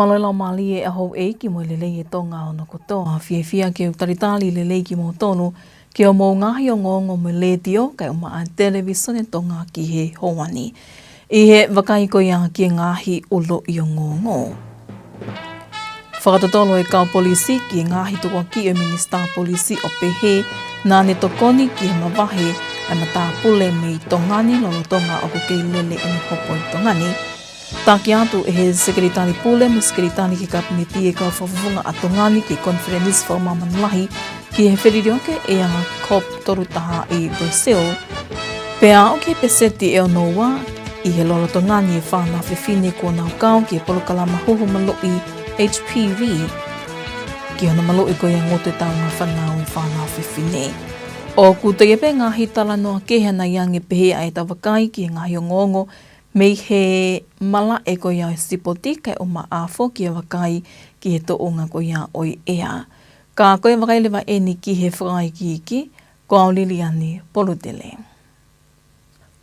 Malala mali e aho e ki mo lele e tonga o no kotoa fia ke utaritali lele ki mo tonu ke o mo ngahi o ngongo mo le tio kai o maa televisione tonga ki he hoani. I he wakai ko ia ki ngahi ulo i o ngongo. Whakatotolo e kau polisi ki ngahi tukua ki o minister polisi o pehe nā ne tokoni ki he mawahe ai matapule me i tongani lolo tonga o kukei lele e ne hopo i tongani. Taki atu e he sekeritani pule mo sekeritani ki kabineti e kau whawhunga a tongani ki conference whamamanlahi ki he whiririoke e anga COP torutaha i Brazil. Pea o ki peseti e o noa i he lolo tongani e whana whiwhine kua nau kau ki e polokalama huhu maloi HPV ki ona maloi ko ia ngote taunga whanau e whana whiwhine. O kutege pe ngahi tala noa kehana iange pehe ai tawakai ki ngahi o ngongo mei he mala e ko ia sipoti kai o maafo ki a wakai ki he toonga ko ia oi ea. Ka koe wakai lewa eni ki he whakai ki iki, ko au liliani polutele.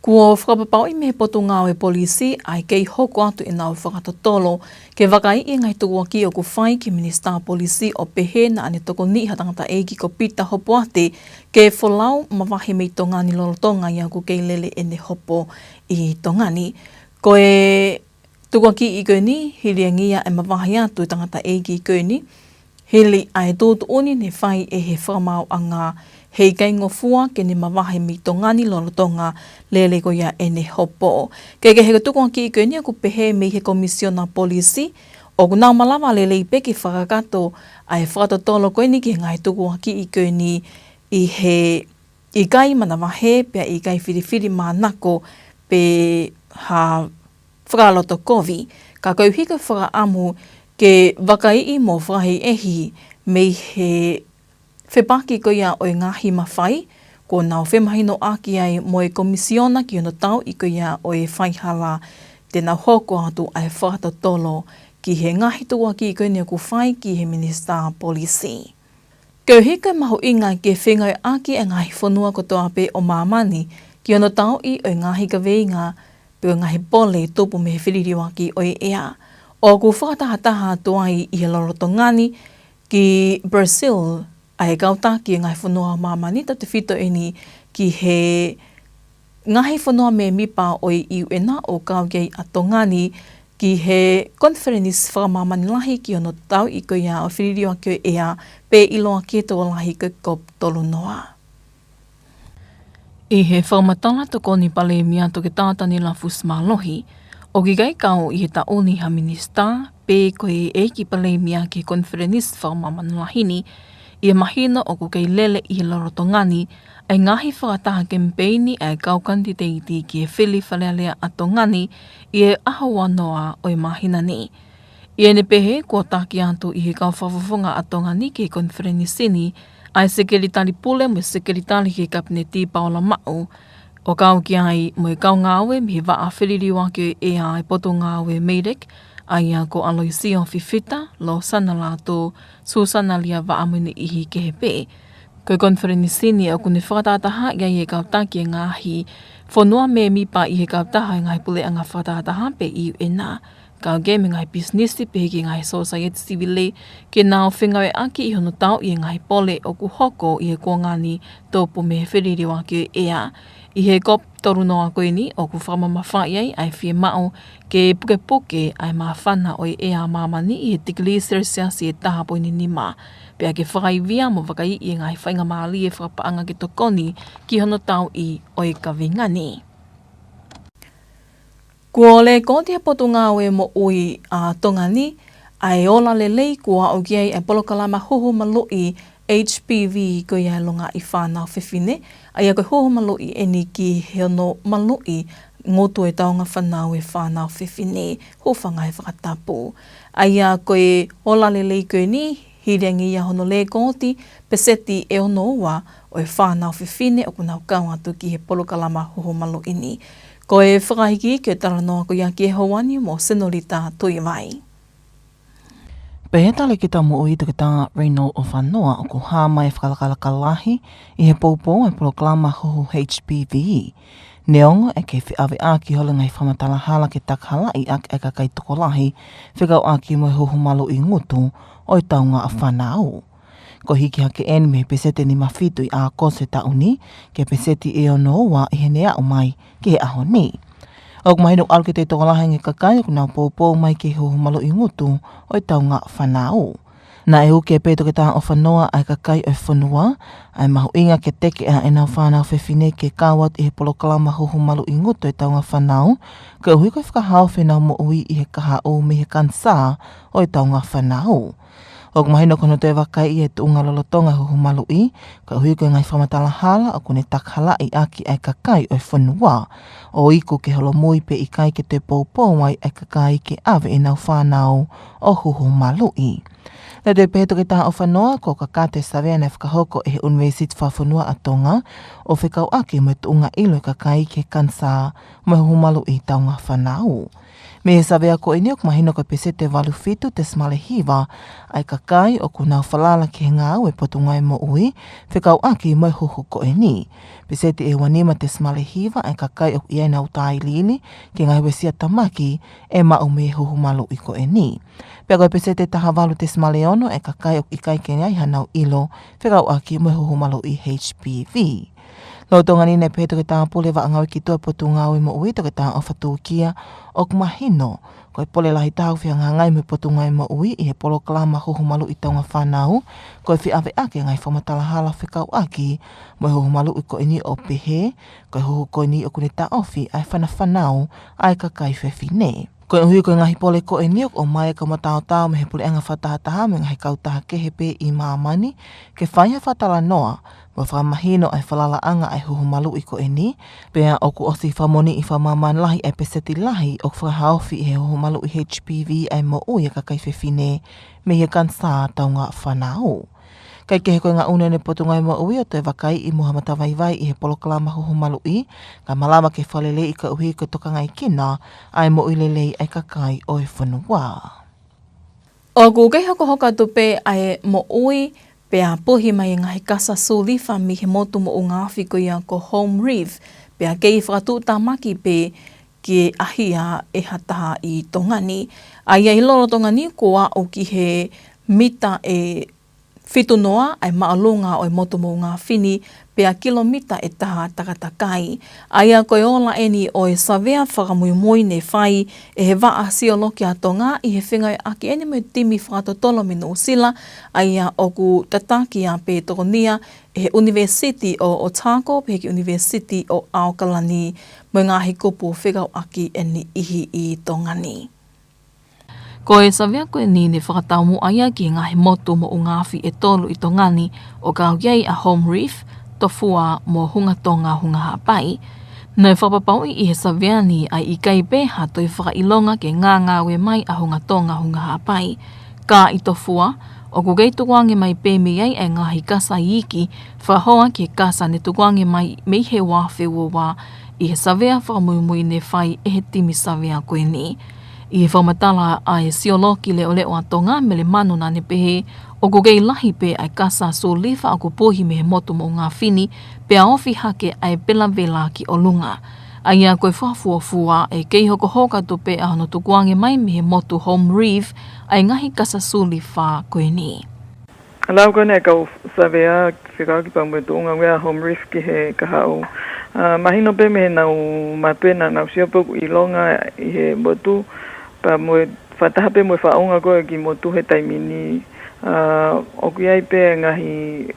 Kua whakapapau i me poto ngāo e polisi ai kei hoko atu e nau whakatotolo ke wakai i ngai tukua ki o ku whai ki minister polisi o pehe na ane toko ni hatangata e ki ko pita hopo ate ke wholau mawahi mei tongani lolo tonga i aku kei lele ene hopo i tongani. Ko e tukua ki i koe ni, hili angia e mawahi atu i tangata e ki koe ni, hili ai tōtu oni ne whai e he whamau anga hei kei ngofua ke ne mawahi mi tongani lolo tonga lele ko ia ene hopo. Kei ke he tukua ki i koe ni aku pehe me he komisiona polisi o kunau malawa lele i peki whakakato ai whakatotolo koe ni ki ngai tukua ki i koe ni i he i kai manawahe pia i kai whiriwhiri mānako pe ha whakaloto kovi. Ka kau hika whakaamu ke wakai i mo whahi ehi me he whepaki ko ia o ngahi mawhai, ko nau whemahino aki ai mo e komisiona ki ono tau i ko ia o e whaihala tēnā hoko atu ai whakatotolo ki he ngahi tukua ki i koe ni aku whai ki he minister polisi. Kau hika mahu inga ke whengai aki e ngahi whanua kotoa pe o mamani ki ono tau i o ngahi ka veinga pe o ngahi pole tupu me he whiririwa ki o ea. O ku whakatahataha tuai i he lorotongani ki Brazil ai kauta ki ngai whanua mamani ta te whito eni ki he ngahi whanua me mipa o i iuena o kaugei a tongani ki he conference whakamamani lahi ki ono tau i ko ia o whiririwa ki o ea pe iloa ki to lahi ki COP tolu noa. I he whakamatala toko ni pale mia to ke tātani la fusmalohi o ki gai kau i he taoni ha minister pe koe e ki pale mia ki conference whakamamani lahi ni i mahina o ku kei lele i he lorotongani ai ngahi whakataha kempeini ai kau kanditeiti ki e whili whalealea a tongani i e ahawa noa o i mahina ni. I ene pehe kua taki atu i he kau whawawhunga a tongani ki e konferenisini ai sekeritari pule mo sekeritari ki kabineti Paula mau o kau ki ai mo i kau ngāwe mi he waa whiririwa ki e ai poto ngāwe meirek ai a ko aloisio fifita lo sana Latu susana lia vaamuni ihi ke he pe. Koe konferenisini o kune whakatataha ia i e kautaki e ngahi whanua me mipa i he kautaha i ngai pule anga whakatataha pe i ena. Kau ge me ngai businessi pe ki ngai society civile ke nao whengawe aki i hono tau i ngai pole o ku hoko i he kuangani tōpu me he whiririwa ki ea. I he COP toru noa koe ni o ku whamamawhai ai ai whie mao ke puke ai maa whana o i ea mamani i he tikili Celsius i e taha poini nima. Pea ke whakaivia mo wakai i ngai whainga maali e whakapaanga ki tokoni ki hono tau i o i kawingani. Kua le konti he poto ngāwe mo ui a tongani ai ola lelei kua o kiei ai polokalama huhu maloi HPV ko ia longa i whānau whiwhine, ai a koe hoho maloi eni ki he ono maloi ngoto e taonga whanau e whānau whiwhine, ho whangai whakatapu. Ai a koe ola lelei koe ni, hirengi ia hono le kōti, peseti e ono ua o e whānau whiwhine o kunau kau atu ki he polokalama hoho maloi ni. Ko e whakahiki ke tara noa ko ia ki e hawani mo senorita tui vai. Pehe tale ki ta mo i te tā Reino o whanoa o ko hāma e whakalakalaka lahi i he poupou e proklama hoho HPV. Neongo e ke whiawe aki hola ngai whamatala hala ke takhala I ak e kakai tokolahi, whikau aki mo huhumalu I ngutu o I taunga a whanau. Ko hiki hake enme pesete ni mawhitu I a kose tauni, ke pesete e ono wa I hene au mai ke he aho ni. Ok mahinu alu ke te tokolahi nge kakai o nau pōpō mai ke huhumalu I ngutu o I taunga a whanau. Na e uke peto ke taha o whanoa ai kakai o whanua, ai mahu inga ke teke a e nau whanau whewhine ke kawat I he polokalama huhumalu I ngutu I taunga whanau, ka uhi koe whakahau whenau mo ui I he kaha o me he kansa o I taunga whanau. O mahino kono te wakai I he tuunga lolotonga huhumalu I, ka uhi koe ngai whamatala hala o kone takhala I aki ai kakai o whanua, o iku ke holo mui pe I kai ke te pōpō mai ai kakai ke awe e nau whanau o huhumalu I. Le te peto ke taha o whanoa, ko kakate savea nei whakahoko e he university whawhanua a Tonga, o whikau ake mo tuunga ilo kakai ke kansa mo humalu I taunga whanau. Me he savea ko ini ok mahino ko pesete walu fitu te smale hiva, ai kakai o kunau whalala ke ngā ue potungai mo ui, whikau ake mo huhu ko ini. Pesete e wanima te smale hiva, ai kakai o iai nau tai lili, ke ngai wesia tamaki, e mau me huhumalu I ko ini. Pea koe pesete taha walu te smale ono, e kakai o ikai ke ngai hanau ilo, whikau ake mo huhumalu I HPV. Lo tonga ni ne peto ke taha pule wa angau ki tua potu ngāui mo ui to ke taha o whatūkia o kumahino. Koe pole lahi tahu whia ngā ngai me potu ngai mo ui I he polo kalama huhumalu I taunga whanau. Koe whi awe ake ngai whamatala hala whikau aki mo huhumalu I ko ini o pehe. Koe huhu ko ini o kune ta ofi ai whana whanau ai kakai whewhine. Koe hui koe ngahi pole ko e niok o mai ka matao tau me he pole anga whataha me ngahi kautaha kehepe I māmani. Ke whaiha whatala noa, mo whamahino ai whalala anga ai huhumalu I ko e ni. Pea oku osi whamoni I whamaman lahi ai peseti lahi o whahaofi I he huhumalu I HPV ai mo ui a kakai whewhine me he kansa taunga whanau. Kai ke he koe ngā unene potungai mo ui o te wakai I muhamata vaivai I he polokalama huhumalu I, ka malama ke whalele I ka uhi ko toka ngai kina, ai mo uilele ai kakai o e whanua. O kukei hoko hoka tupe ai mo ui pea pohi mai ngahi kasa sulifa mi he motu mo ngā whiko ia ko home reef, pea kei whakatu tamaki pe ke ahia e hataha I tongani. Ai ai loro tongani koa o ki he mita e whitu noa ai maalunga o e motu mo ngā whini pea kilomita e taha takatakai. Aia koe ola eni o e savea whakamuimoi ne whai e he waa sioloki a Tonga I he whingai aki eni mo timi whakatotolo mino usila aia o ku tataki a pe tokonia e he University o Otago pe he University o Aokalani mo ngāhi kupu whikau aki eni ihi I Tongani. Ko e savea koe ni ne whakataumu aia ki ngahi motu mo ngāwhi e tolu I Tongani o kau iei a home reef, tofua mo hunga tonga hunga hapai. Nei whapapau I he savea ni ai I kai beha toi whakailonga ke ngā we mai a hunga tonga hunga hapai. Ka I tofua, o kukei tukuange mai pēmi ei e ngahi kasa iki, whahoa ke kasa ne tukuange mai mei he wāwhewa wā I he savea whakamuimui ne whai e he timi savea koe ni. I he whamatala ai sioloki leo leo a Tonga me le manu nane pehe, o kukei lahi pe ai kasa so lifa aku pohi me he motu mo ngā whini, pe a ofi hake ai pela vela ki o lunga. Ai a koe whafuafua e kei hoko hoka tupe a hono tukuange mai me he motu home reef, ai ngahi kasa so lifa koe ni. Alau koe ne kau savea whikau ki pangwe tuunga wea home reef ki he kahau. Mahino pe me he nau mapena nau siapoku I longa I he motu, pa moe whataha pe moe whaonga koe ki motu he taimini. O kuiai pe ngahi,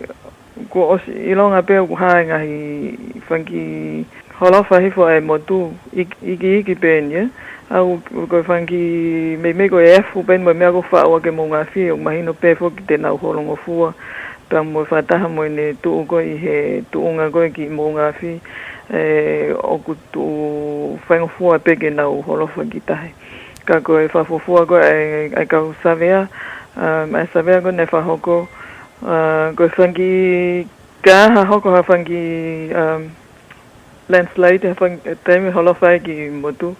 ko osi ilonga pe o kuhai ngahi whanki holofa hifo ai motu iki pe nia. Au koe whanki me koe efu pen moe mea ko whaoa ke mo ngā whi o mahino pe fo ki te nau holongo fua. Pa moe whataha moe ne tuu koe I he tuunga koe ki mo ngā whi. O ku tuu whaingo fua pe ke nau holofa ki tahe. Ka koe whafufua koe ai kau savea, ai savea koe ne whahoko, koe whanki kaha hoko ha whanki landslide, ha taimi holofa ki motu,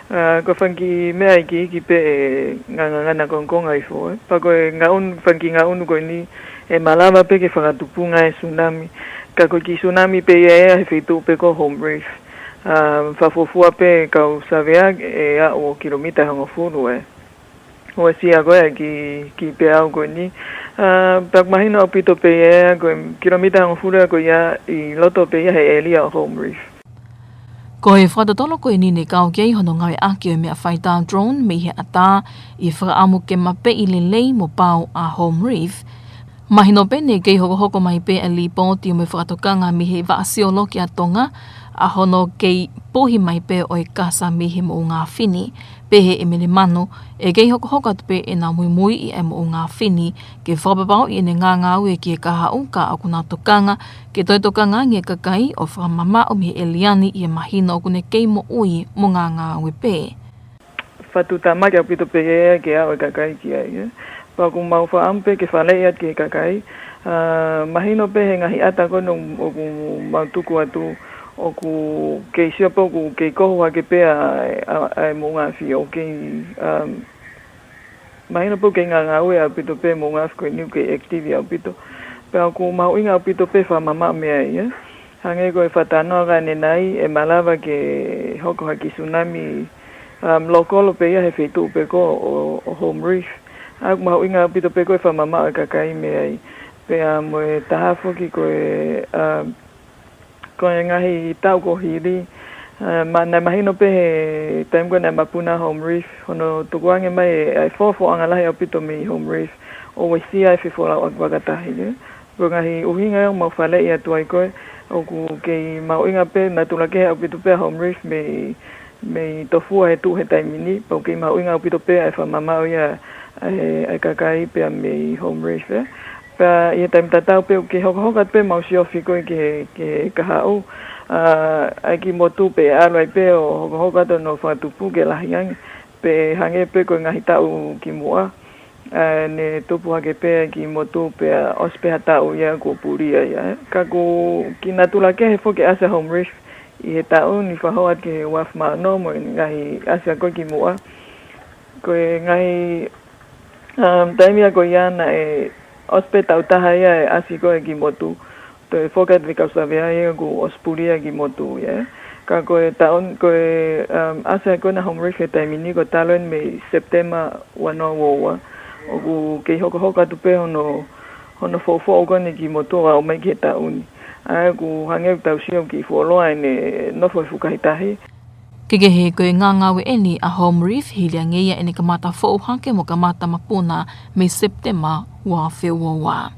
koe whanki mea iki pe ngana kongkonga I fo. Pa koe whanki ngaunu koe ni e malama pe ke whakatupunga e tsunami, ka koe ki tsunami pe he whitu pe ko home reef. Whafufua pe kau savea e a o kilomita hango furu e. Hoa si a goe ki pe au goe ni. Pak mahina o pito pe e goe kilomita hango furu e goe ia I loto pe ia he elia o home reef. Ko e whakatolo ko ni ne kau kei hono ngawe aki o mea whaita drone me he ata I whakaamu ke mape I lelei mo pau a home reef. Mahino pe ne kei hoko mai pe a lipoti o me whakatokanga mi he vaasiolo ki a Tonga a hono kei pohi mai pe o e kasa mi he mo ngā whini. Pe he e mene mano e kei hoko pe e nā Moimoi I e mo ngā whini ke whapapau I ne ngā ue ki e kaha ka aku nā tokanga ke toi tokanga nge kakai o whamama o mi eliani I e mahino o kune kei mo ui mo ngā ue pe. Whatutama kia pito pe e ke au e kakai ki ai. Paku mau whaampe ke whalei at ke kakai. Mahino pe he ngahi ata kono o ku mautuku atu o ku kei siapa ku kei koho hake pe a mo ngā whi o kei mahino po kei ngā ue a pito pe mo ngā whi niu kei activi au pito. Pe au ku mau inga au pito pe whamama mea ia. Hange koe whatanoa ka nenai e malawa ke hoko haki tsunami lokolo pe ia he whetu pe ko o home reef. Aku mahu inga pito pe koe whamama o kakai mea I. Pe mo e tahafo ki koe ngahi tau ko hiri. Nai mahino pe he time koe nai mapuna home reef. Hono tukuange mai ai fofo angalahi au pito mi home reef. O waisia ai whiwhola o wakatahi. Ko ngahi uhinga mau whale I atu ai koe. O ku kei mau inga pe na tulake au pito pe home reef me tofua he tu he taimini. Pau kei mau inga au pito pe ai whamama o ia ai kakai pe me home reef pa ia time tatau pe ke hoka pe mau si ofi ko ke kahau ai ki motu pe alo ai pe o hoka to no fatupu ke lahiang pe hange pe ko ngahi tau ki mua ne tupu hake pe ki motu pe ospe hatau ia ko puria ia ka ko ki natula ke he foke asa home reef I he tau ni whahoat ke waf ma no mo ngahi asa ko ki mua ko ngahi taimia ko iana e ospe tautaha ia e asi ko e ki motu. To e fokat vi kausavea ia ku ospuria ki motu ia. Ka ko e taon ko e asa ko na home reef e taimini ko taloen me September wano wowa. O ku kei hoka tupe hono fofo o kone ki motu wa o mai ki he tauni. Ai ku hange tausio ki fuoloa ne nofo e fukahitahi. Kege he koe ngāwe eni a home reef hilia ngeia ene kamata whauhake mo kamata mapuna me September wa whiwa.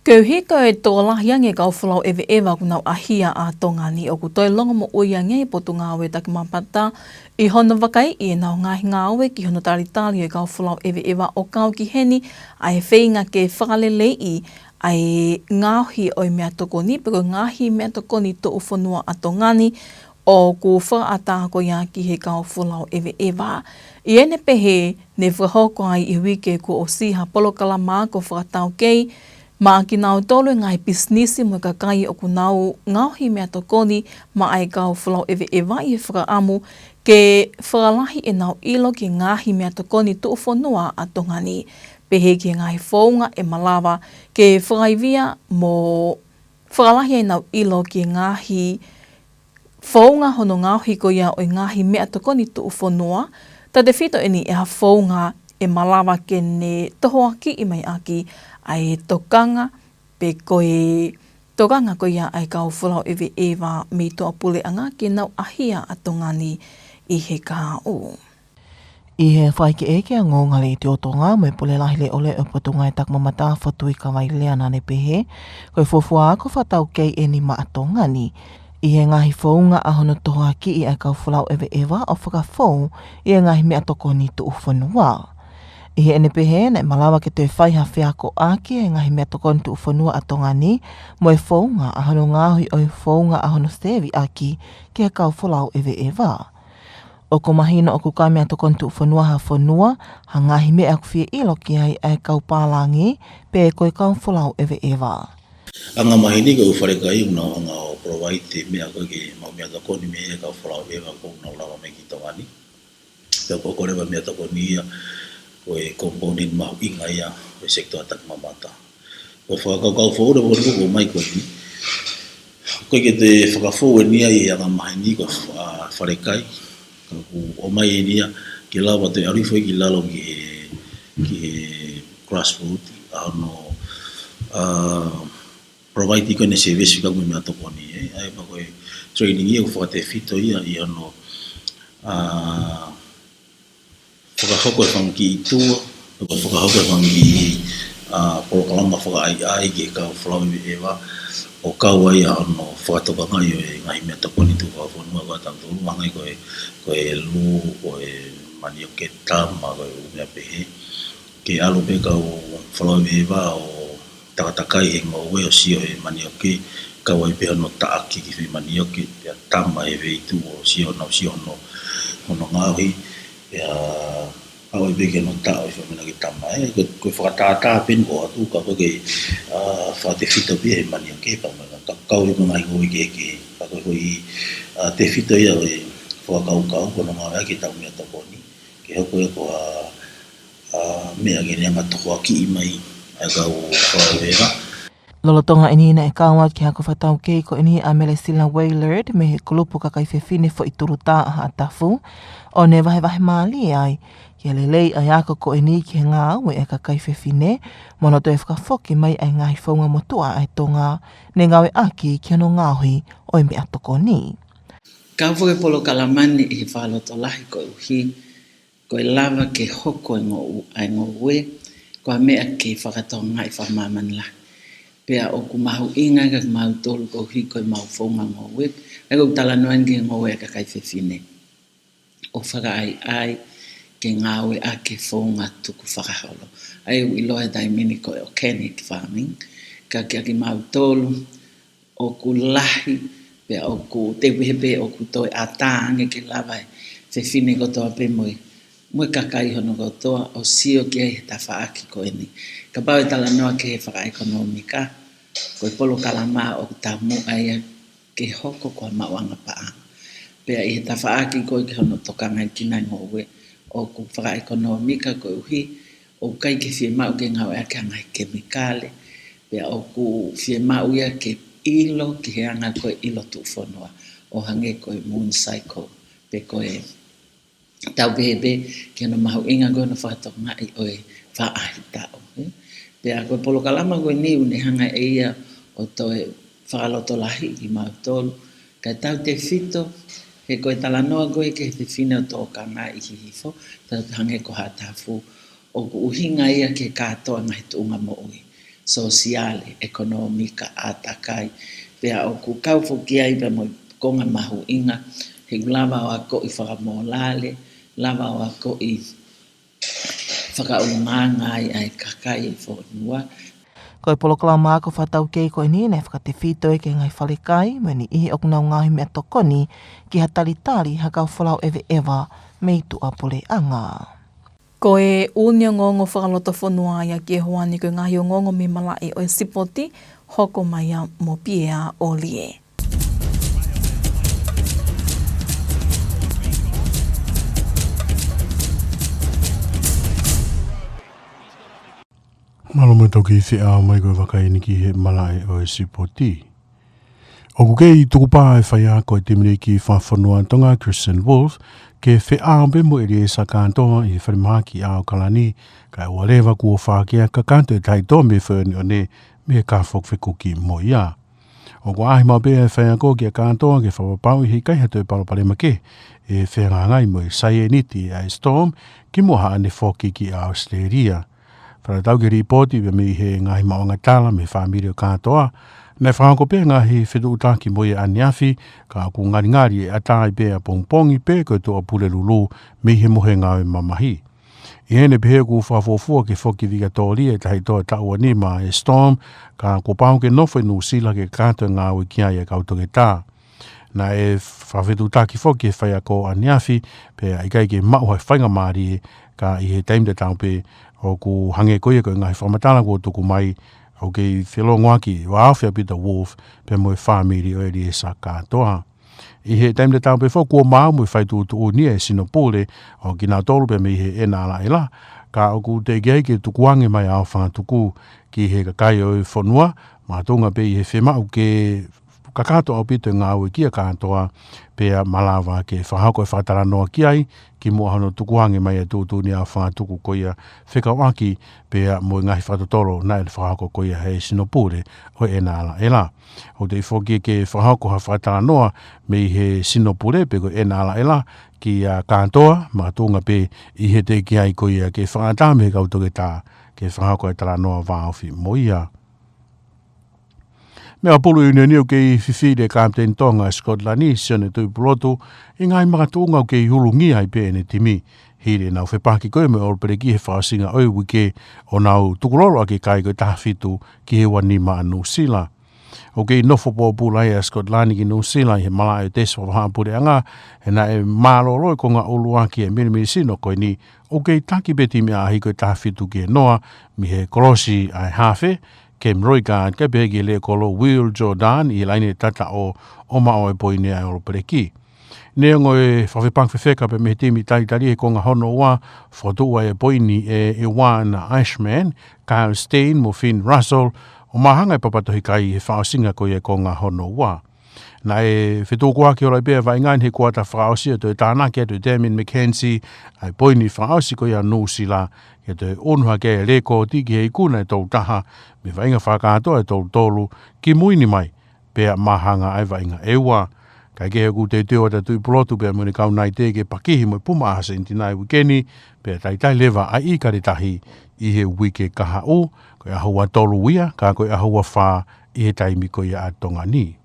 Kau he koe tō lahia nge kau whalau ewa kunau ahia a Tonga ni o ku toi longa mo uia nge po tu ngāwe taki mapata I hono wakai I nau ngahi ngāwe ki hono taritari e kau whalau ewa o kau ki heni ai whainga ke whakalelei ai ngāhi o mea tokoni pero ngāhi mea tokoni tō uwhanua a Tongani o ku whaata ko ia ki he kau whulau ewa. I ene pehe ne whahoko ai I wike ko o siha polokala mā ko whakatau kei, mā ki nau tolu ngai pisnisi mo kakai o ku nau ngauhi mea tokoni ma ai kau whulau ewa I whakaamu ke whakalahi e nau ilo ki ngahi mea tokoni tu whanua a Tongani. Pehe ki ngai whaunga e malawa ke whakaivia mo whakalahi e nau ilo ki ngahi whaunga hono ngāhi ko ia o ngāhi mea tokoni tu whanua, ta te whito eni e ha whaunga e malawa ke ne tohoaki I mai aki ai tokanga pe koe tokanga ko ia ai kau whulau ewa me toa pule anga ke nau ahia a Tongani I he kāo. I he whai ke eke a ngōngari te o Tonga me pule lahile ole o patunga e takmamata whatui ka wai lea nane pehe, koe fofua ako whatau kei eni ma a Tongani. I he ngahi whaunga a hono toha ki I a kau whalau ewa o whakawhau I he ngahi mea tokoni tu uwhanua. I he ene pehe nei malawa ke te whaiha whiako ake e ngahi mea tokoni tu uwhanua a Tongani mo e whaunga a hono ngāhui o e whaunga a hono sewi aki ki a kau whalau ewa. O ko mahina o ku ka mea tokoni tu uwhanua ha whanua ha ngahi mea ku whia ilo ki ai a kau pālangi pe koe kau whalau ewa. Anga mahini ka uwharekai una anga o provide te mea koe ki mau mea takoni mea ka whalau ewa ko una ulawa me ki Tongani. Pea ko korewa mea takoni ia koe component mahu inga ia koe sektor atak mamata. Ko whakakau whaure wharewa ko mai koe ni. Koe ke te whakafo e nia i anga mahi ni ko wharekai. O mai e nia ke lawa te arifo ki lalo ki grassroots. Ano provide ko ne service ka mo to koni ai pa ko training i ko te fito i ano whakahoko e whangi i tua, whakahoko e whangi i porokalama whaka ai ke kau whalawi ewa, o kau ai ano whakatokanga i o e ngahi mea taponi tu whawhanua kwa tātou ruangai ko e lu, ko e mani o ke tama, ko e umea pehe, ke alo pe kau whalawi ewa o takatakai he ngā ue o sio e mani o ke, kau ai peha no taaki ki whi mani o ke, pia tama e vei tu o sio no ngāhi, au i beke no tau i whamena ki tama koe whakatātā pen o atu ka koe whate whita pia he mani o ke ka kau i mga i ke ka koe i te whita ia e whakakau kono ngā ki tau mea taponi ke hoko e ko mea ke neanga toko a ki i mai ai kau whawera Lolotonga inina e kawa ki hako whatau kei ko ini a mele sila Wailard me he kulupu kakai whewhine fo i turuta a tafu o ne wahe maali ai ki lelei ai ako ko ini ki he ngā ue e kakai whewhine mono to e whakafoki mai ai ngahi whaunga motua ai tonga ne ngawe aki ki ano ngāhui o e mea toko ni. Ka fo e polo kalamani i whaloto lahi ko uhi ko e lava ke hoko ai ngō ue ko a mea ke whakatonga i whamamani lahi. Pea o ku mahu inga ka mahu tolu ko hiko i mahu whaunga ngōwe. Ai ko tala noan ke ngōwe a kakai whewhine. O whaka ai ke ngāwe a ke whaunga tuku whakaholo. Ai u iloa dai mini ko organic farming. Ka kia ki mahu tolu o ku lahi. Pea o ku te wehepe o ku toi a tānge ke lawai. Whewhine ko toa pe moe. Moe kakai hono ko toa o sio ki ai ta whaaki ko eni. Ka pau e tala noa ke he whakaekonomika, ko e polo kalama o ta mu aia ke hoko ko mawanga paa. Pea i he ta whaaki ko i ke hono tokanga i kina ngowe o ku whakaekonomika ko uhi o kai ke whie mau ke ngau ea ke angai kemikale, pea o ku whie mau ia ke ilo ki he anga ko ilo tu whanua o hange ko e moon cycle, pe ko e tau bebe ke no mahu inga ko no whakatonga i o e whaahi tau. Pea koe polo kalama koe niu ne hanga e ia o toe whakaloto lahi i mautolu. Kai tau te whito, he koe talanoa koe ke te whina o tō kanga i hihifo, tau hange ko hatafu, o ku uhinga ia ke katoa ngahi tuunga mo'ui. Sosiale, ekonomika, atakai. Pea o ku kaufoki ai pea mo konga mahu inga, he lava o ako i whakamolale, lava o ako i whakaunga ai kakai e whonua. Ko e polo kalama ako whatau kei ko ini ne whakate whito e ke ngai whalekai meni ihi o kunau ngahi mea tokoni ki hatalitari hakau whalau ewe ewa mei tu apole anga. Ko e unia ngongo whakaloto whanua ia ki e hoani ko ngahi o ngongo me malai o e sipoti hoko mai a mo piea o lie. Malo mai tau ki i whia mai koe wakai ni ki he malai o e sipoti. O ku kei tuku pā e whai a koe te mire ki whawhanua Tonga Christian Wolf ke whia be mo e rie sa kantoa i wharimaha ki ao kalani ka e walewa kua whākea ka kanto e tai tō me whani o ne me ka whok whikuki mo ia. O ku ahi mau bea e whai a koe ki a kantoa ke whawapau i hei kai hato e palopalema ke e whenga ngai mo i sai e niti a storm ki moha ane whoki ki a Australia. Wharatau ki ripoti pe me he ngahi maonga tala me whamiri o katoa. Nei whanko pe ngahi whetu utaki mo e aniafi ka ku ngari e atai pe a pongpongi pe ko to a pule lulu me he mohe ngawe mamahi. I hene pe he ku whawofua ke whoki vika tōri e tahi toa tau anima e storm ka ku pao ke nofo nu sila ke kato ngawe kia e kautoke tā. Na e whawhetu utaki whoki e whai ako aniafi pe a ikai ke mau hai whainga maari ka i he taimde tau pe o ku hange koe koe ngahi whamatana ko tuku mai o kei whilo ngoaki wa awhia pita wolf pe moe whamiri o eri e sa katoa. I he taimde tau pe whau kua maa moe whaitu tu o nia e sinopole o ki nā tolu pe me he e nā la e la ka o ku te gei ke tuku ange mai au whanga tuku ki he kakai o e whanua ma tonga pe i he whema o ke kakato au pito ngā ue kia katoa pea malawa ke whahako e whatara noa ki ai ki mua hano tukuhange mai a tūtū ni a whātuku koia whekawaki pea mo ngahi whatotoro na e whahako koia hei sinopure o e nāla e la. O te whoki ke whahako ha whatara noa me he sinopure pe ko e nāla e la ki a katoa ma tūnga pe i he te ki ai koia ke whaatame kautoke tā ke whahako e tara noa wāofi moia. Mea pulu i niu kei whiwhire Captain Tonga Scotland sione tui pulotu i ngai makatunga o kei hulungi ai pēne timi. Hire nau whepaki koe me orpere ki he whaasinga oi wike o nau tukuroro ake kai koe tahwhitu ki he wanima a New Zealand. O kei nofo po pulai a Scotland ki New Zealand he malai o teso whahapure anga e na e maroro ko ngā uluaki e mirimiri sino koe ni o kei taki beti me ahi koe tahwhitu ki he noa mi he korosi ai hawhe ke mroika ke pegi le kolo Will Jordan i laine tata o mao e poine ai oropereki. Nea ngoe whawhepang whewheka pe me timi taitari e konga hono wa whatua e poini e wana Ashman, Kyle Steen mo Finn Russell o mahanga e papatohi kai he whaasinga koe e konga hono wa. Na e whetokua ki ora pia vai ngān he kuata whaosia to e tānaki atu Damien McKenzie ai poini whaosi koe a Nūsila ke te onua ke e reko tiki hei kuna e tau taha me vainga whakatoa e tau tolu ki muini mai pia mahanga ai vainga ewa. Kai ke heku te teo ta tui plotu pia mune kau nai te ke pakihi mo puma asa inti nai wikeni pia taitai lewa ai i karitahi i he wike kaha o koe ahua tolu wia ka koe ahua wha i he taimi koe a tonga ni.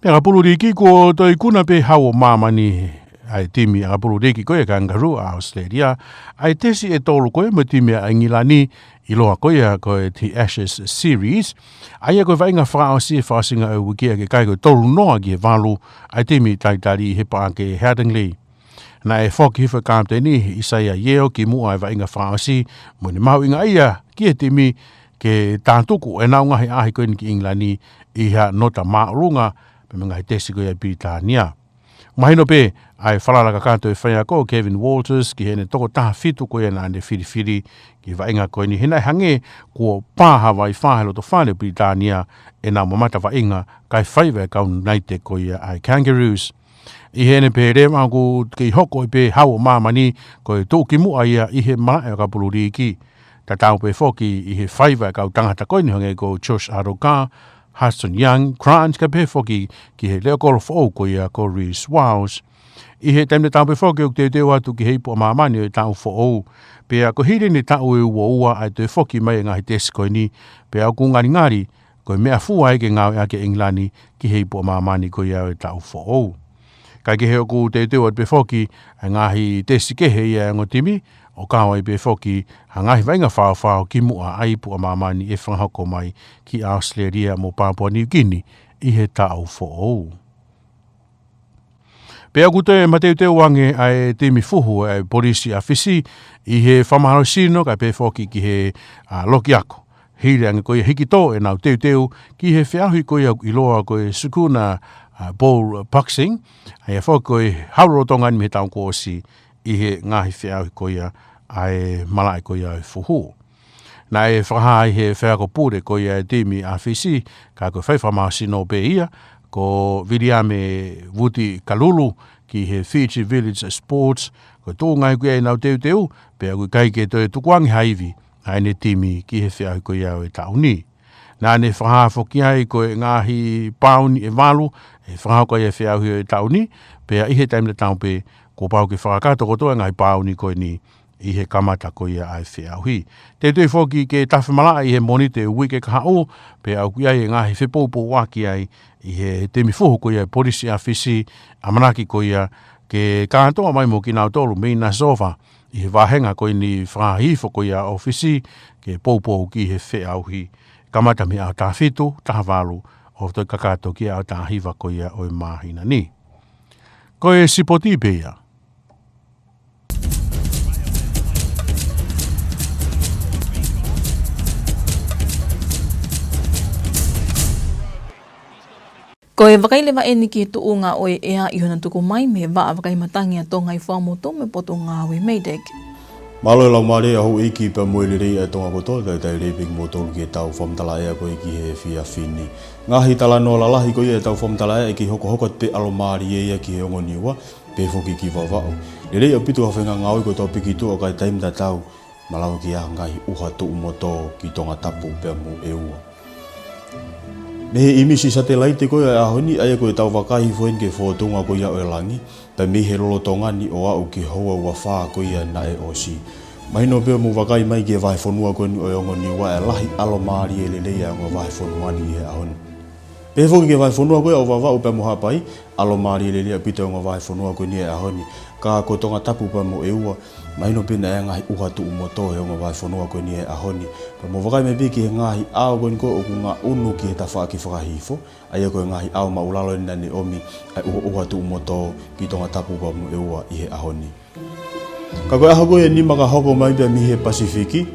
Pia kapulu riki ko toi kuna pe hao mamani ai timi a kapulu riki koe kangaroo a Australia ai tesi e tolu koe mo timi a ngilani i loa koe The Ashes Series ai koe vainga whaosi whaasinga au wikia ke kai koe tolu noa ki he walu ai timi taitari he paa ke Headingley. Na e whoki hifa kāpteni i saia yeo ki mua e vainga whaosi mo ni mau inga ia ki he timi ke tātuku e naungahi ahi koe ni ki England i ha nota maurunga pe mga he tesi koe ai Britania. Mahino pe ai whalaraka kātou e whaia ko Kevin Walters ki hene toko taha fitu koe na ane whiriwhiri ki vainga koe ni henai hange kua pāha vai whahelo to whane Britania e nā mamata vainga kai whaiwe kau naite koe ai kangaroos. I hene pe rewa ku kei hoko i pe hao mamani koe tōki mua ia i he marae ka puluri ki. Ta tau pe whoki i he whaiwe kau tangata koe ni hange ko Josh Aroka, Hudson Young, Grant ka pe whoki ki he leo kolo whao koe a ko Reese Wiles. I he taimne tau pe whoki o te teo atu ki heipo mamani o i tau whao. Pe a ko hiri ni tau e ua ai te whoki mai ngahi tesi koe ni. Pe a ko ngari koe mea fua eke ngau e ake Englani ki heipo mamani koe a o i tau whao. Kai ke heo ku te teo at pe whoki a ngahi tesi kehe ia ngotimi o kawa i pe whoki a ngahi vainga whao ki mua aipu a mamani e whangako mai ki Australia mo Papua New Guinea i he tau whao. Pea ku te mateu te wange ai timi fuhu ai polisi a fisi i he whamaharo sino kai pe whoki ki he loki ako. Hiri ange koe hiki tō e nau teu ki he whiahui koe i loa koe sukuna ball boxing ai e whau koe hauro tonga ni me tau kōsi i he ngahi whiahui koe ai malai koe ai fuhu. Na e whaha i he whiako pure koe ai timi a fisi ka koe whaiwhamasi no pe ia ko Viriame Wuti Kalulu ki he Fiji Village Sports ko tō ngai koe ai nau teu pe a koe kai ke toi tukuangi haivi ai ne timi ki he whiahui koe au e tauni. Nā ne whaha whoki ai koe ngahi pauni e walu e whaha koe e whiahui e tauni pe a ihe taimle tau pe ko pau ke whakakato kotoa ngahi pauni koe ni i he kamata koe ai whiahui. Te tui whoki ke tawhimalaa i he monite wike kaha o pe au ki ai ngahi whipoupo waki ai i he temi fuhu koe ai polisi a fisi amanaki koe ke kātoa mai mo ki nau tolu meina sofa i he wahenga koe ni whahifo koe a ofisi ke poupo ki he whiahui. Kamata mi au tāwhitu, tāwalu, o toi kakato ki au tāhiwa koia o i mahina ni. Koe sipoti pia. Koe wakailewa e niki tu unga oe ea i hona tuku mai me waa wakai matangi a tonga i whamoto me poto ngā we meidek. Malo lau mare a ho iki pa mo le rei a tonga koto tai rei ping mo tolu ki tau fam tala e ko iki he fia fini. Ngahi tala no la lahi ko e tau fam tala e ki hoko te alo mari e ki he ngoniwa pe foki ki vavao. Le rei a pitu ha whenga ngau ko tau piki tu o kai taim da tau malawa ki a ngahi uha tu umoto ki Tongatapu pe mo e ua. Me he imisi satellite ko e ahoni ai ko e tau wakahi foen ke fotonga ko ia o langi. Pa me he lolo tongani o au ki hoa ua whaa ko ia na e osi. Mahino peo mu wakai mai ki e vahe whanua ko ni o ongo ni wa e lahi alo maari e lelei a ngā vahe whanua ni e ahoni. Pe foki ki e vahe whanua ko ia o wawa upe mo hapai, alo maari e lelei a pita o ngā vahe whanua ko ni e ahoni. Ka ko Tongatapu pa mo e ua, mahino pena e ngahi uhatu umoto e o ngā vahe whanua ko ni e ahoni. Pa mo wakai mai piki he ngahi ao ko ni ko o ngā unu ki he tawha ki whakahifo, ai ko e ngahi ao maulalo ni nani omi ai uhatu umoto ki Tongatapu pa mo e ua i he ahoni. Ka koe aho koe ni maka hoko mai pia mi he Pasifiki,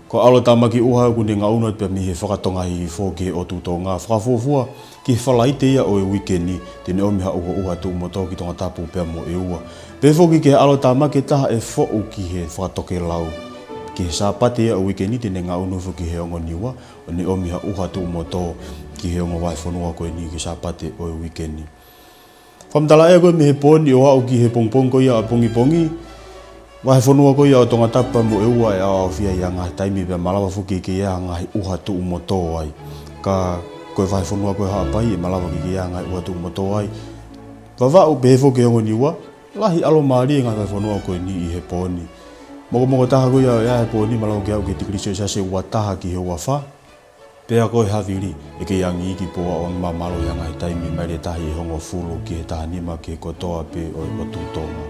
ko alo tamaki uha ku ni ngā unot pia mi he whakatongahi fo ki he otu tō ngā whakafofua ki he whalaite ia o e wikeni tene omi ha uha tu umoto ki Tongatapu pia mo e ua. Pefoki ki he alo tamaki taha e fo'u ki he whakatoke lau. Ki he sāpate ia o wikeni tene ngā unufu ki he ongo niwa o ne omi ha uha tu umoto ki he ongo wai whanua koe ni ki sāpate o e wikeni. Whamtala ea koe mi he pōni o au ki he pongpong ko ia a pongi. Wahe whanua ko ia o Tongatapu mo e ua e au whia i a ngahi taimi pia malawa fuki ki ia ngahi uha tu umoto ai. Ka koe wahe whanua koe haapai e malawa ki ia ngahi uha tu umoto ai. Wawau behefo ke ongo niwa, lahi alo maari e ngahi wahe whanua koe ni i he pōni. Moko taha koe ia he pōni malawa ki au ki tikriso sa se ua taha ki he ua wha. Pea koe hawiri e ke iangi iki poa o ngā malo i a ngahi taimi maire tahi e hongo fulu ki he taha nima ki he kotoa pe o e otu tonga.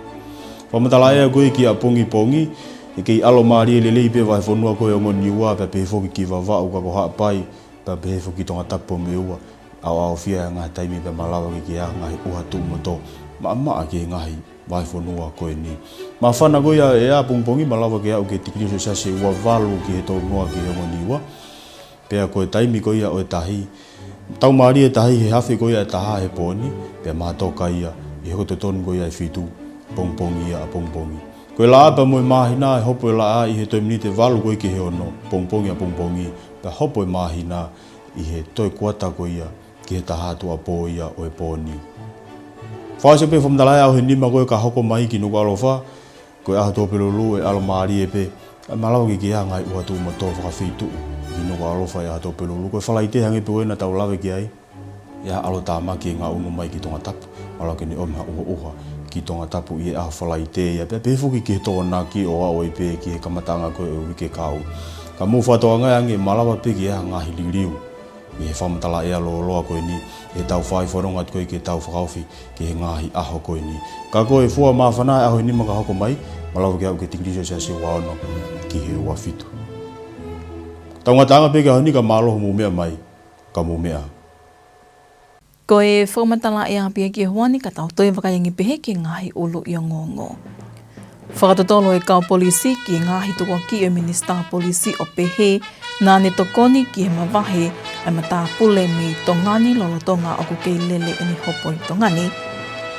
Whamatala ea koe ki a pongi, e kei alo maari e lelei pe wahe whanua koe o ngoni ua, pe pehefoki ki wawau kako haapai, pe pehefoki Tongatapu me ua, au whia ngahi taimi pe malawa ki a ngahi uha tu moto, maa ki ngahi wahe whanua koe ni. Ma whana koe e a pongi malawa ki au ke tikriso sa se ua walu ki he tau noa ki o ngoni ua, pea koe taimi koe ia o e tahi, tau maari e tahi he hawhi koe ia e taha he pōni, pea mātoka ia, i hoko te tonu koe ia e whitu, pongpongi ia a pongpongi. Koe la apa mo e mahina e hopo e la a i he toi minite walu koe ki he ono, pongpongi a pongpongi, pe hopo e mahina i he toi kuata koe ia ki he tahatu a pō ia o e pōni. Whaase pe whamdalai au he nima koe ka hoko mai ki Nuku'alofa, koe aho tō pelulu e alo maari e pe, a malawa ki a ngai ua tū mato whakawhitu ki Nuku'alofa e aho tō pelulu. Koe whalaite hange pe wena tau lawe ki ai, ia alo tāmaki e ngā unu mai ki Tongatapu, malawa ki ni omiha uha ki Tongatapu i e aho whalaite ia, pe pefuki ki he tōna ki o ao i pe ki he kamatanga koe o wike kau. Ka mō whatoa ngai ange malawa pe ki e aho ngahi liuriu, i he whamatala ea loa koe ni, he tau whai wharonga koe ki he tau whakawhi ki he ngahi aho koe ni. Ka koe fua maa whanai aho ni maka hoko mai, malawa ki au ke tikriso sa se waono ki he ua whitu. Taungatanga pe ki aho ni ka māloho mumea mai, ka mumea. Ko e whakamatala e apia ki hoani ka tau toi whakaiangi pehe ki ngahi ulu i o ngongo. Whakatotolo e kau polisi ki ngahi tukua ki o Minista Polisi o pehe nā ne tokoni ki he mawahe ai matapule me tongani lolotonga o kukei lele e ni hopo i tongani.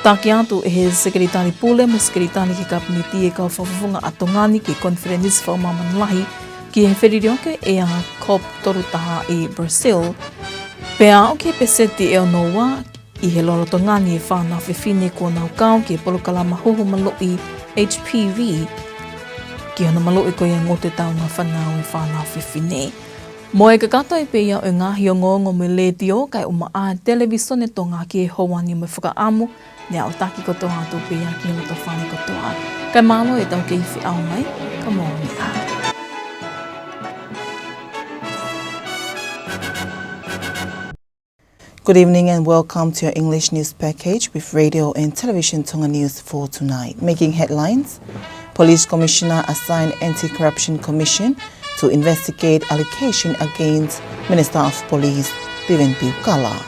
Tāki atu e he sekretari pule mo sekretari ki kapiniti e kau whawhunga a tongani ki konferenis whaumamanlahi ki he whiririoke e a COP torutaha i Brazil. Pea o ke peseti e o noa i he lolotongani e whānau whiwhine kua nau kau ki e polokala mahuhu maloi HPV ki hana maloi ko ia ngote tau ngā whanau e whānau whiwhine. Mo e kakato e peia o ngahi o ngongo me letio kai o maa televisione tonga ki e hawani me whakaamu ne au taki kotoa atu peia ki loto whane kotoa. Kai malo e tau ke iwi au mai, ka mōni a. Good evening and welcome to your English news package with radio and television Tonga News for tonight. Making headlines, Police Commissioner assigned Anti-Corruption Commission to investigate allegation against Minister of Police Vivian Piukala.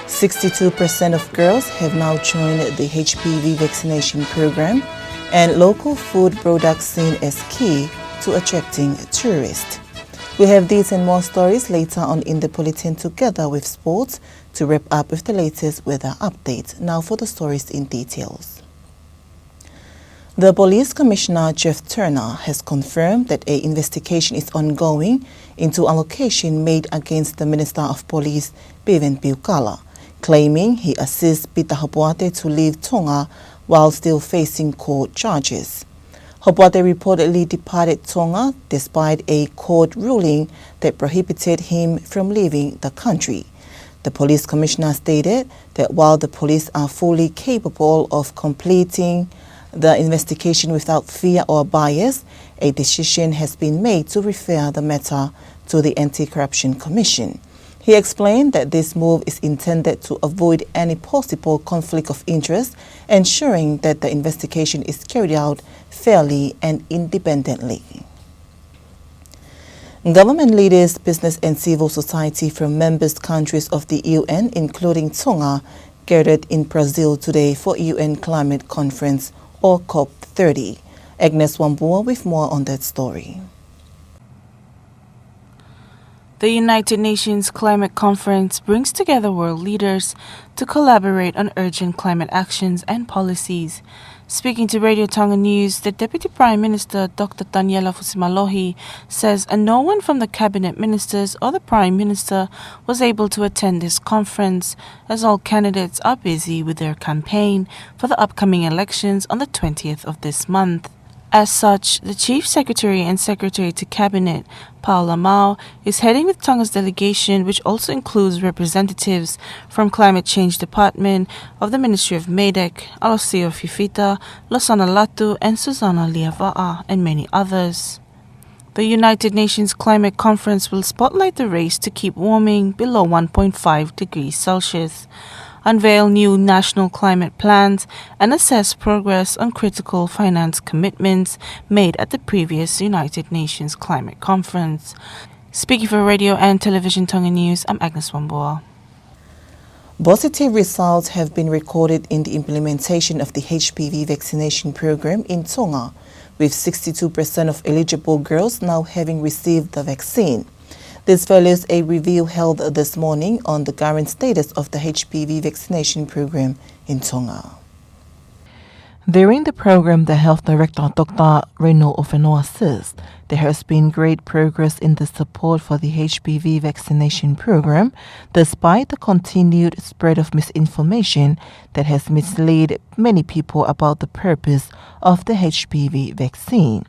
62% of girls have now joined the HPV vaccination program, and local food products seen as key to attracting tourists. We have these and more stories later on in the bulletin together with sports to wrap up with the latest weather updates. Now for the stories in details. The Police Commissioner, Jeff Turner, has confirmed that an investigation is ongoing into allocation made against the Minister of Police, Bevan Piukala, claiming he assists Peter Hopewate to leave Tonga while still facing court charges. Hopewate reportedly departed Tonga despite a court ruling that prohibited him from leaving the country. The police commissioner stated that while the police are fully capable of completing the investigation without fear or bias, a decision has been made to refer the matter to the Anti-Corruption Commission. He explained that this move is intended to avoid any possible conflict of interest, ensuring that the investigation is carried out fairly and independently. Government leaders, business and civil society from member countries of the UN, including Tonga, gathered in Brazil today for UN Climate Conference or COP30. Agnes Wambua with more on that story. The United Nations Climate Conference brings together world leaders to collaborate on urgent climate actions and policies. Speaking to Radio Tonga News, the Deputy Prime Minister, Dr. Daniela Fusimalohi, says no one from the Cabinet Ministers or the Prime Minister was able to attend this conference, as all candidates are busy with their campaign for the upcoming elections on the 20th of this month. As such, the Chief Secretary and Secretary to Cabinet, Paula, is heading with Tonga's delegation, which also includes representatives from Climate Change Department of the Ministry of MEDEC, Alosio Fifita, Losana Latu, and Susana Liava'a, and many others. The United Nations Climate Conference will spotlight the race to keep warming below 1.5 degrees Celsius, unveil new national climate plans, and assess progress on critical finance commitments made at the previous United Nations Climate Conference. Speaking for Radio and Television Tonga News, I'm Agnes Wambua. Positive results have been recorded in the implementation of the HPV vaccination program in Tonga, with 62% of eligible girls now having received the vaccine. This follows a review held this morning on the current status of the HPV vaccination program in Tonga. During the program, the Health Director, Dr. Reno Ofenoa, says there has been great progress in the support for the HPV vaccination program, despite the continued spread of misinformation that has misled many people about the purpose of the HPV vaccine.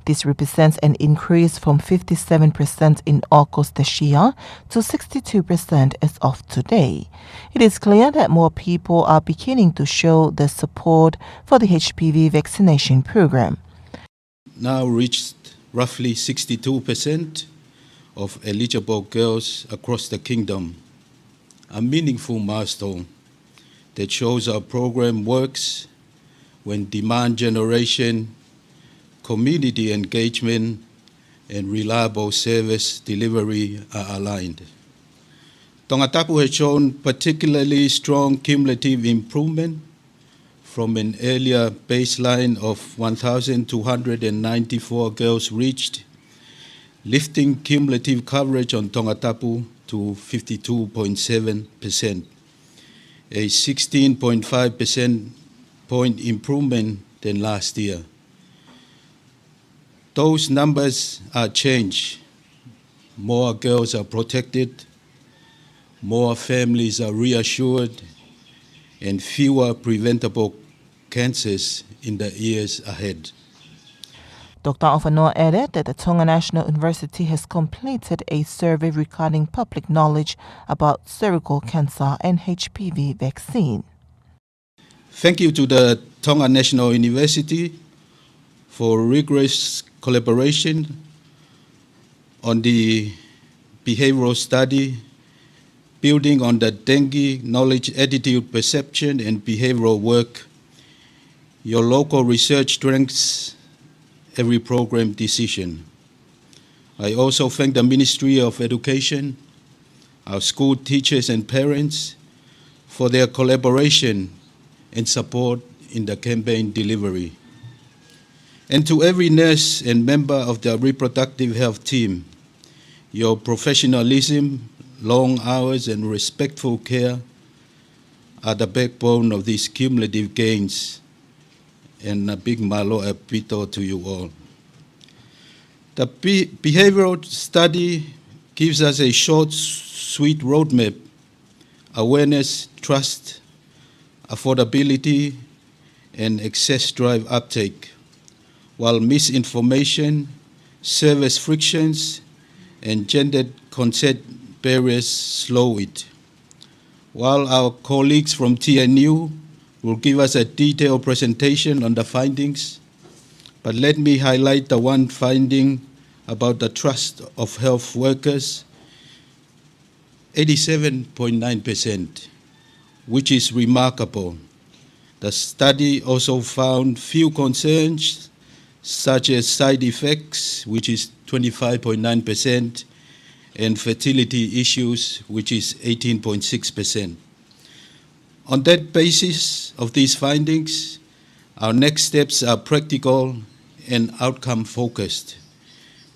This represents an increase from 57% in August this year to 62% as of today. It is clear that more people are beginning to show their support for the HPV vaccination program. Now reached roughly 62% of eligible girls across the kingdom, a meaningful milestone that shows our program works when demand generation, community engagement, and reliable service delivery are aligned. Tongatapu has shown particularly strong cumulative improvement from an earlier baseline of 1,294 girls reached, lifting cumulative coverage on Tongatapu to 52.7%, a 16.5% point improvement than last year. Those numbers are changed. More girls are protected, more families are reassured, and fewer preventable cancers in the years ahead. Dr. Ofanoa added that the Tonga National University has completed a survey regarding public knowledge about cervical cancer and HPV vaccine. Thank you to the Tonga National University for rigorous collaboration on the behavioral study, building on the dengue knowledge, attitude, perception, and behavioral work. Your local research strengthens every program decision. I also thank the Ministry of Education, our school teachers and parents for their collaboration and support in the campaign delivery. And to every nurse and member of the reproductive health team, your professionalism, long hours, and respectful care are the backbone of these cumulative gains and a big malo e pito to you all. The behavioral study gives us a short, sweet roadmap: awareness, trust, affordability, and access drive uptake, while misinformation, service frictions, and gendered consent barriers slow it. While our colleagues from TNU will give us a detailed presentation on the findings, but let me highlight the one finding about the trust of health workers: 87.9%, which is remarkable. The study also found few concerns, such as side effects, which is 25.9%, and fertility issues, which is 18.6%. On that basis of these findings, our next steps are practical and outcome-focused.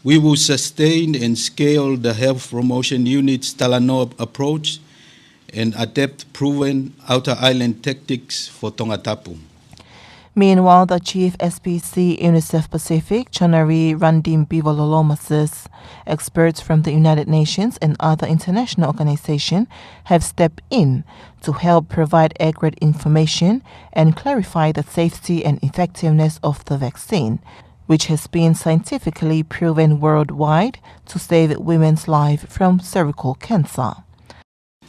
We will sustain and scale the Health Promotion Unit's Talanoa approach and adapt proven outer island tactics for Tongatapu. Meanwhile, the Chief SPC UNICEF Pacific, Chanari Randim Bivololoma, says experts from the United Nations and other international organizations have stepped in to help provide accurate information and clarify the safety and effectiveness of the vaccine, which has been scientifically proven worldwide to save women's lives from cervical cancer.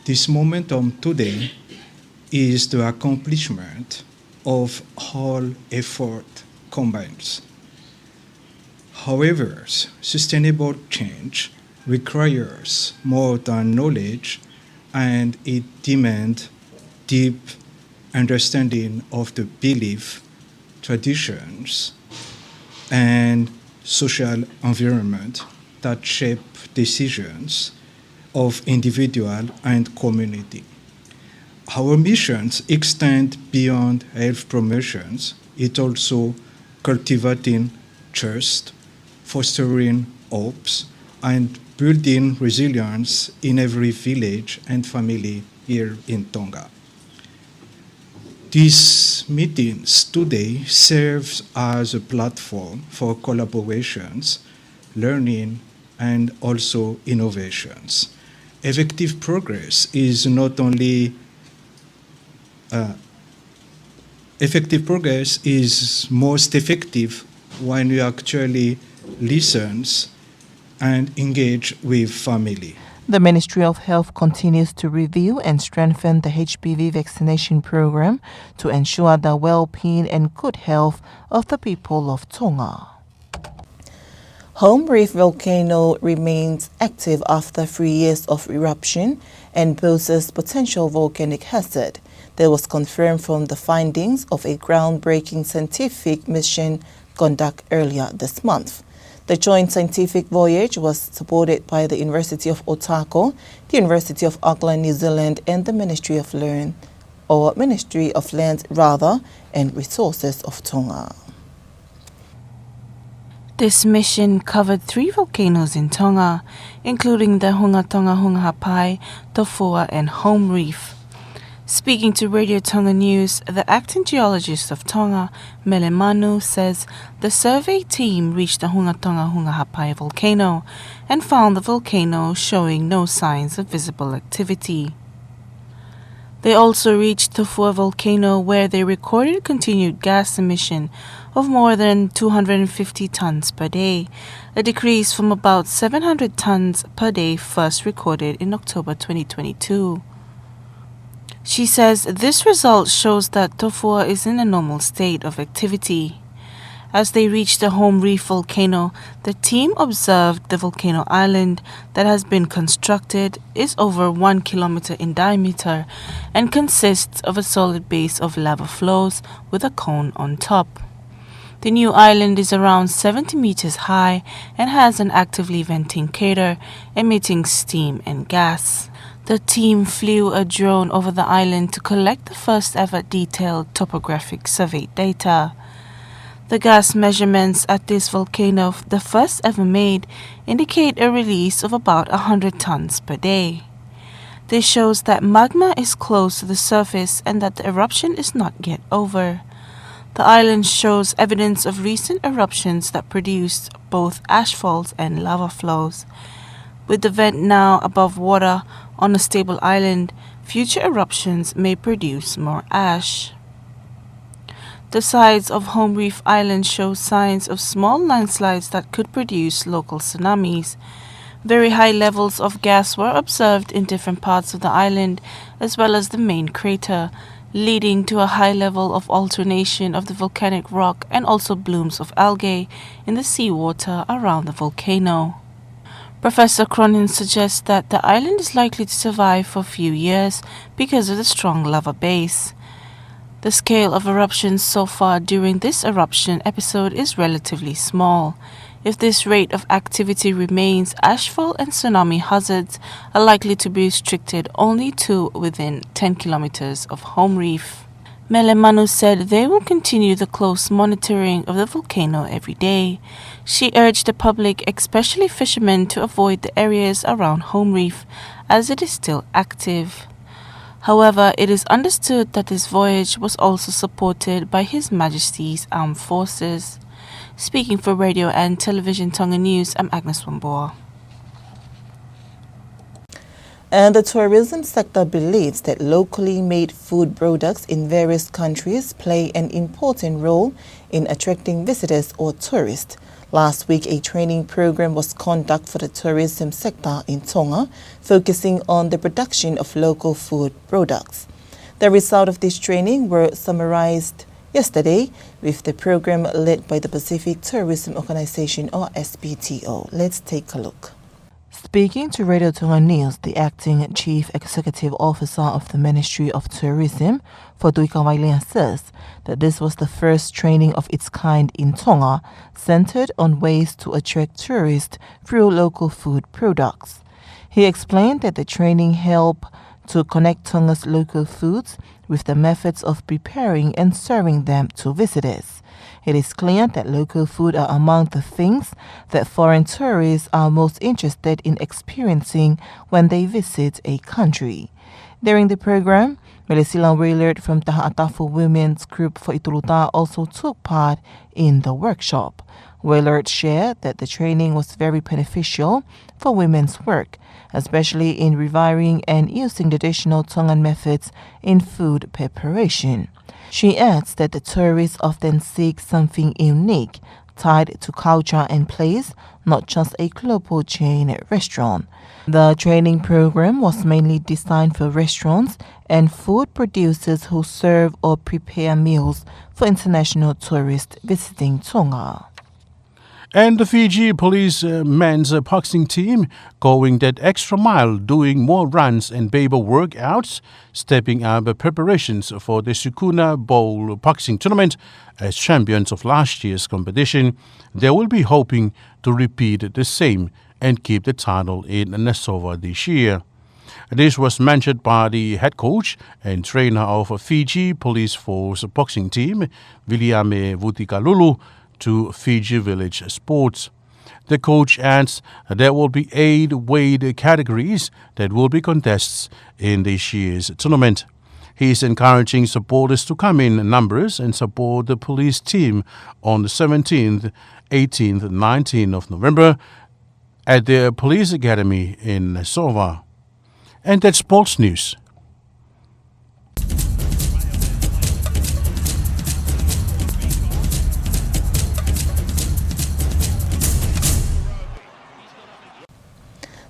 This momentum today is the accomplishment of whole effort combined. However, sustainable change requires more than knowledge, and it demands deep understanding of the belief, traditions, and social environment that shape decisions of individual and community. Our missions extend beyond health promotions. It also cultivating trust, fostering hopes, and building resilience in every village and family here in Tonga. These meetings today serves as a platform for collaborations, learning, and also innovations. Effective progress is not only effective progress is most effective when you actually listens and engage with family. The Ministry of Health continues to review and strengthen the HPV vaccination program to ensure the well-being and good health of the people of Tonga. Home Reef volcano remains active after 3 years of eruption and poses potential volcanic hazard. That was confirmed from the findings of a groundbreaking scientific mission conducted earlier this month. The joint scientific voyage was supported by the University of Otago, the University of Auckland, New Zealand, and the Ministry of Lands and Resources of Tonga. This mission covered 3 volcanoes in Tonga, including the Hungatonga Hungahapai, Tofua, and Home Reef. Speaking to Radio Tonga News, the acting geologist of Tonga, Mele Manu, says the survey team reached the Hungatonga Hungahapai volcano and found the volcano showing no signs of visible activity. They also reached Tofua volcano, where they recorded continued gas emission of more than 250 tons per day, a decrease from about 700 tons per day first recorded in October 2022. She says this result shows that Tofua is in a normal state of activity. As they reached the Home Reef volcano, the team observed the volcano island that has been constructed is over 1 kilometer in diameter and consists of a solid base of lava flows with a cone on top. The new island is around 70 meters high and has an actively venting crater emitting steam and gas. The team flew a drone over the island to collect the first ever detailed topographic survey data. The gas measurements at this volcano, the first ever made, indicate a release of about 100 tons per day. This shows that magma is close to the surface and that the eruption is not yet over. The island shows evidence of recent eruptions that produced both ash falls and lava flows. With the vent now above water on a stable island, future eruptions may produce more ash. The sides of Home Reef Island show signs of small landslides that could produce local tsunamis. Very high levels of gas were observed in different parts of the island, as well as the main crater, leading to a high level of alternation of the volcanic rock and also blooms of algae in the seawater around the volcano. Professor Cronin suggests that the island is likely to survive for a few years because of the strong lava base. The scale of eruptions so far during this eruption episode is relatively small. If this rate of activity remains, ashfall and tsunami hazards are likely to be restricted only to within 10 kilometers of Home Reef. Mele Manu said they will continue the close monitoring of the volcano every day. She urged the public, especially fishermen, to avoid the areas around Home Reef as it is still active. However, it is understood that this voyage was also supported by His Majesty's Armed Forces. Speaking for Radio and Television Tonga News, I'm Agnes Wamboa. And the tourism sector believes that locally made food products in various countries play an important role in attracting visitors or tourists. Last week, a training program was conducted for the tourism sector in Tonga, focusing on the production of local food products. The results of this training were summarized yesterday with the program led by the Pacific Tourism Organization, or SPTO. Let's take a look. Speaking to Radio Tonga News, the acting Chief Executive Officer of the Ministry of Tourism, Fotuika Wailean, says that this was the first training of its kind in Tonga, centered on ways to attract tourists through local food products. He explained that the training helped to connect Tonga's local foods with the methods of preparing and serving them to visitors. It is clear that local food are among the things that foreign tourists are most interested in experiencing when they visit a country. During the program, Melisila Wailert from Tongatapu Women's Group for Ituruta also took part in the workshop. Wailert shared that the training was very beneficial for women's work, especially in reviving and using traditional Tongan methods in food preparation. She adds that the tourists often seek something unique, tied to culture and place, not just a global chain restaurant. The training program was mainly designed for restaurants and food producers who serve or prepare meals for international tourists visiting Tonga. And the Fiji police men's boxing team going that extra mile, doing more runs and paper workouts, stepping up preparations for the Sukuna Bowl boxing tournament. As champions of last year's competition, they will be hoping to repeat the same and keep the title in Nassau this year. This was mentioned by the head coach and trainer of Fiji Police Force boxing team, Viliame Vutikalulu, to Fiji Village Sports. The coach adds there will be 8 weight categories that will be contests in this year's tournament. He is encouraging supporters to come in numbers and support the police team on the 17th, 18th, 19th of November at the Police Academy in Nassau. And that's sports news.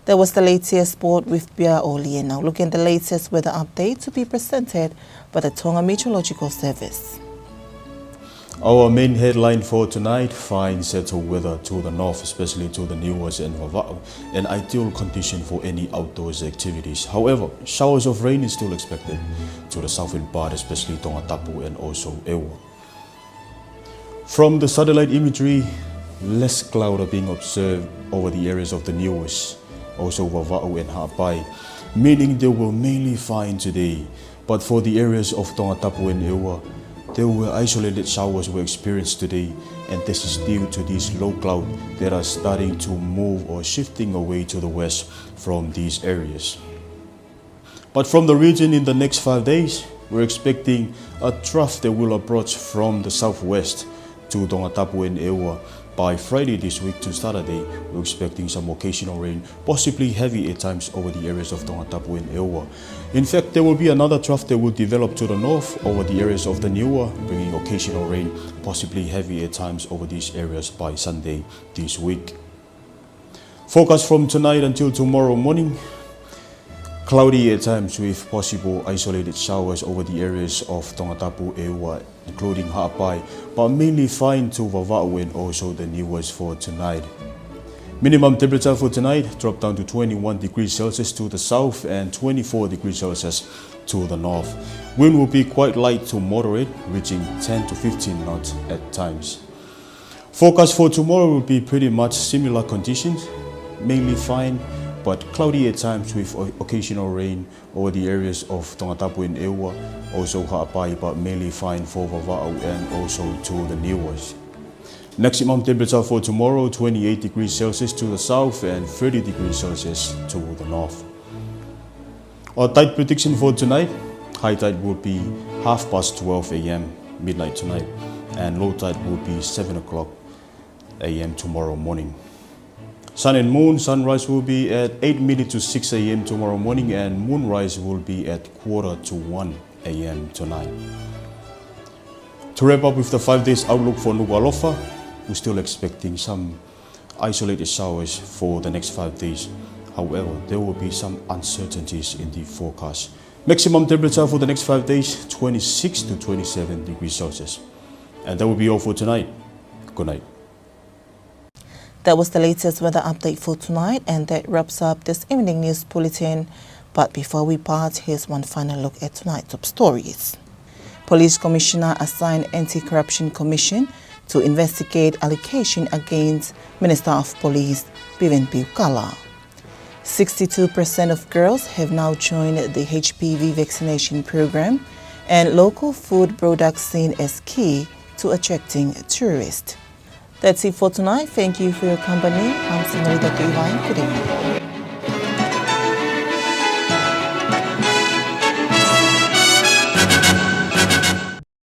That was the latest sport with Bia Oli. Now looking at the latest weather update to be presented by the Tonga Meteorological Service. Our main headline for tonight: fine settled weather to the north, especially to the Niuas and Vava'u, an ideal condition for any outdoors activities. However, showers of rain is still expected to the southern part, especially Tongatapu and also Ewa. From the satellite imagery, less cloud are being observed over the areas of the Niuas, also Vava'u and Ha'apai, meaning they were mainly fine today. But for the areas of Tongatapu and Ewa, there were isolated showers were experienced today, and this is due to these low clouds that are starting to move or shifting away to the west from these areas. But from the region in the next 5 days, we're expecting a trough that will approach from the southwest to Tongatapu and Ewa. By Friday this week to Saturday, we're expecting some occasional rain, possibly heavy at times over the areas of Tongatapu and Ewa. In fact, there will be another trough that will develop to the north over the areas of the Niua, bringing occasional rain, possibly heavy at times over these areas by Sunday this week. Forecast from tonight until tomorrow morning. Cloudy at times with possible isolated showers over the areas of Tongatapu, Ewa, including Ha'apai, but mainly fine to Vava'u and also the Niuas for tonight. Minimum temperature for tonight dropped down to 21 degrees Celsius to the south and 24 degrees Celsius to the north. Wind will be quite light to moderate, reaching 10 to 15 knots at times. Forecast for tomorrow will be pretty much similar conditions, mainly fine, but cloudy at times with occasional rain over the areas of Tongatapu and Ewa, also Ha'apai, but mainly fine for Vava'u and also to the Niuas. Maximum temperature for tomorrow, 28 degrees Celsius to the south and 30 degrees Celsius to the north. Our tide prediction for tonight, high tide will be 12:30 a.m. midnight tonight, and low tide will be 7 o'clock a.m. tomorrow morning. Sun and moon, sunrise will be at 8 minutes to 6 a.m. tomorrow morning, and moonrise will be at 1:45 a.m. tonight. To wrap up with the 5 days outlook for Nuku'alofa, we're still expecting some isolated showers for the next 5 days. However, there will be some uncertainties in the forecast. Maximum temperature for the next 5 days, 26 to 27 degrees Celsius. And that will be all for tonight. Good night. That was the latest weather update for tonight, and that wraps up this evening news bulletin. But before we part, here's one final look at tonight's top stories. Police Commissioner assigned Anti-Corruption Commission to investigate allegation against Minister of Police Biven Piukala. 62% of girls have now joined the HPV vaccination program, and local food products seen as key to attracting tourists. That's it for tonight. Thank you for your company. I'm Senorita Tuivine. Good evening.